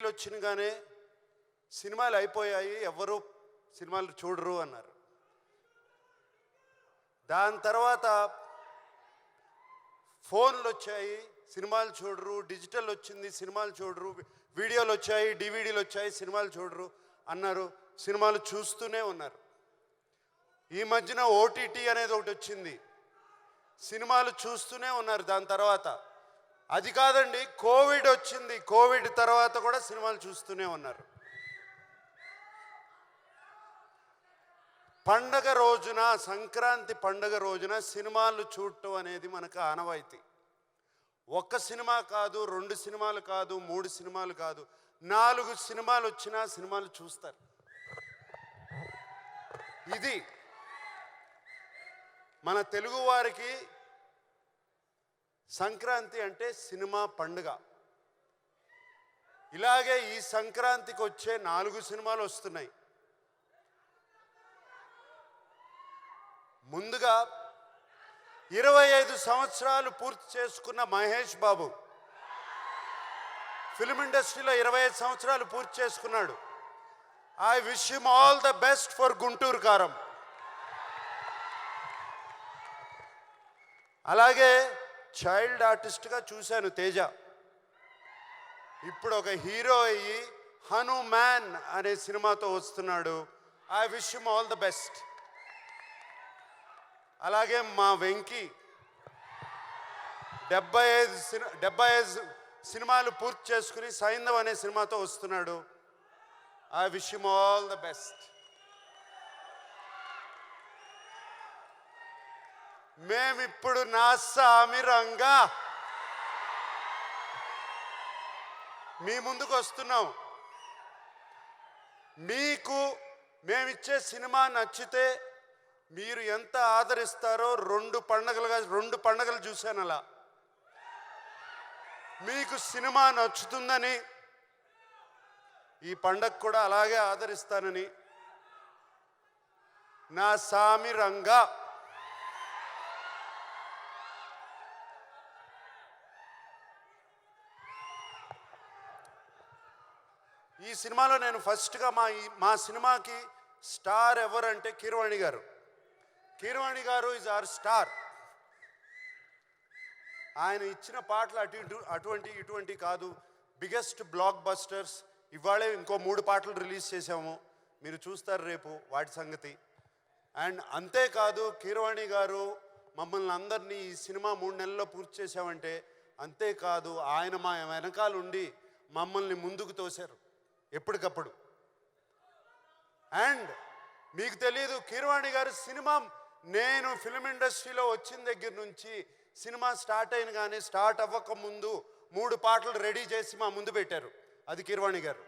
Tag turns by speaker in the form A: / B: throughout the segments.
A: వచ్చినగానే సినిమాలు అయిపోయాయి, ఎవరు సినిమాలు చూడరు అన్నారు. దాని తర్వాత ఫోన్లు వచ్చాయి, సినిమాలు చూడరు. డిజిటల్ వచ్చింది, సినిమాలు చూడరు. వీడియోలు వచ్చాయి, డివిడీలు వచ్చాయి, సినిమాలు చూడరు అన్నారు. సినిమాలు చూస్తూనే ఉన్నారు. ఈ మధ్యన ఓటీటీ అనేది ఒకటి వచ్చింది, సినిమాలు చూస్తూనే ఉన్నారు. దాని తర్వాత అది కాదండి, కోవిడ్ వచ్చింది, కోవిడ్ తర్వాత కూడా సినిమాలు చూస్తూనే ఉన్నారు. పండగ రోజున, సంక్రాంతి పండగ రోజున సినిమాలు చూడటం అనేది మనకు ఆనవాయితీ. ఒక్క సినిమా కాదు, 2 సినిమాలు కాదు, 3 సినిమాలు కాదు, 4 సినిమాలు వచ్చినా సినిమాలు చూస్తారు. ఇది మన తెలుగు వారికి సంక్రాంతి అంటే సినిమా పండుగ. ఇలాగే ఈ సంక్రాంతికి వచ్చే 4 సినిమాలు వస్తున్నాయి. ముందుగా 25 సంవత్సరాలు పూర్తి చేసుకున్న మహేష్ బాబు ఫిల్మ్ ఇండస్ట్రీలో 25 సంవత్సరాలు పూర్తి చేసుకున్నాడు. I wish him all the best for Guntur కారం. అలాగే చైల్డ్ ఆర్టిస్ట్గా చూశాను తేజ. ఇప్పుడు ఒక హీరో అయ్యి హనుమాన్ అనే సినిమాతో వస్తున్నాడు. I wish him all the best. అలాగే మా వెంకీ 75 సినిమాలు పూర్తి చేసుకుని సైంధవ్ అనే సినిమాతో వస్తున్నాడు. I wish him all the best. మేమిప్పుడు నా సామిరంగా మీ ముందుకు వస్తున్నాం. మీకు మేమిచ్చే సినిమా నచ్చితే మీరు ఎంత ఆదరిస్తారో 2 పండగలు చూశాను. అలా మీకు సినిమా నచ్చుతుందని ఈ పండగ కూడా అలాగే ఆదరిస్తానని నా సామిరంగా ఈ సినిమాలో నేను ఫస్ట్గా మా సినిమాకి స్టార్ ఎవరంటే కీరవాణి గారు. కీరవాణి గారు ఈజ్ అవర్ స్టార్. ఆయన ఇచ్చిన పాటలు ఇటువంటి కాదు, బిగ్గెస్ట్ బ్లాక్ బస్టర్స్. ఇవాళే ఇంకో 3 పాటలు రిలీజ్ చేసాము, మీరు చూస్తారు రేపు వాటి సంగతి. అండ్ అంతేకాదు, కీరవాణి గారు మమ్మల్ని అందరినీ ఈ సినిమా 3 నెలల్లో పూర్తి చేసామంటే అంతేకాదు, ఆయన మా వెనకాల ఉండి మమ్మల్ని ముందుకు తోశారు ఎప్పటికప్పుడు. అండ్ మీకు తెలియదు, కీరవాణి గారు సినిమా నేను ఫిల్మ్ ఇండస్ట్రీలో వచ్చిన దగ్గర నుంచి సినిమా స్టార్ట్ అయిన కానీ స్టార్ట్ అవ్వక ముందు 3 పాటలు రెడీ చేసి మా ముందు పెట్టారు. అది కీరవాణి గారు.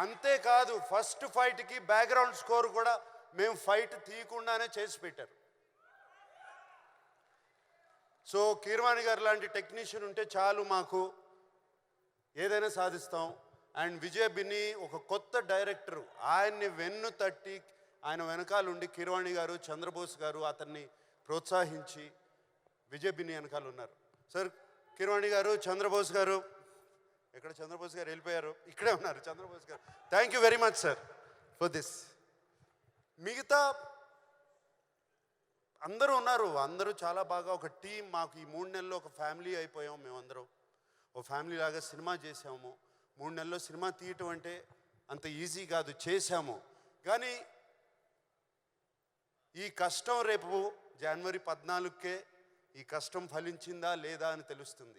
A: అంతేకాదు, ఫస్ట్ ఫైట్కి బ్యాక్గ్రౌండ్ స్కోర్ కూడా మేము ఫైట్ తీయకుండానే చేసి పెట్టారు. సో కీరవాణి గారు లాంటి టెక్నీషియన్ ఉంటే చాలు, మాకు ఏదైనా సాధిస్తాం. అండ్ విజయ్ బిన్ని ఒక కొత్త డైరెక్టరు, ఆయన్ని వెన్ను తట్టి ఆయన వెనకాల ఉండి కీరవాణి గారు, చంద్రబోస్ గారు అతన్ని ప్రోత్సహించి విజయ్ బిన్ని వెనకాల ఉన్నారు. సార్ కీరవాణి గారు, చంద్రబోస్ గారు, ఎక్కడ చంద్రబోస్ గారు వెళ్ళిపోయారు, ఇక్కడే ఉన్నారు చంద్రబోస్ గారు. Thank you very much sir for this. మిగతా అందరూ ఉన్నారు, అందరూ చాలా బాగా ఒక టీం. మాకు ఈ 3 నెలల్లో ఒక ఫ్యామిలీ అయిపోయాం. మేమందరం ఒక ఫ్యామిలీ లాగా సినిమా చేసాము. 3 నెలల్లో సినిమా తీయటం అంటే అంత ఈజీ కాదు, చేశాము. కానీ ఈ కష్టం రేపు జనవరి 14కే ఈ కష్టం ఫలించిందా లేదా అని తెలుస్తుంది.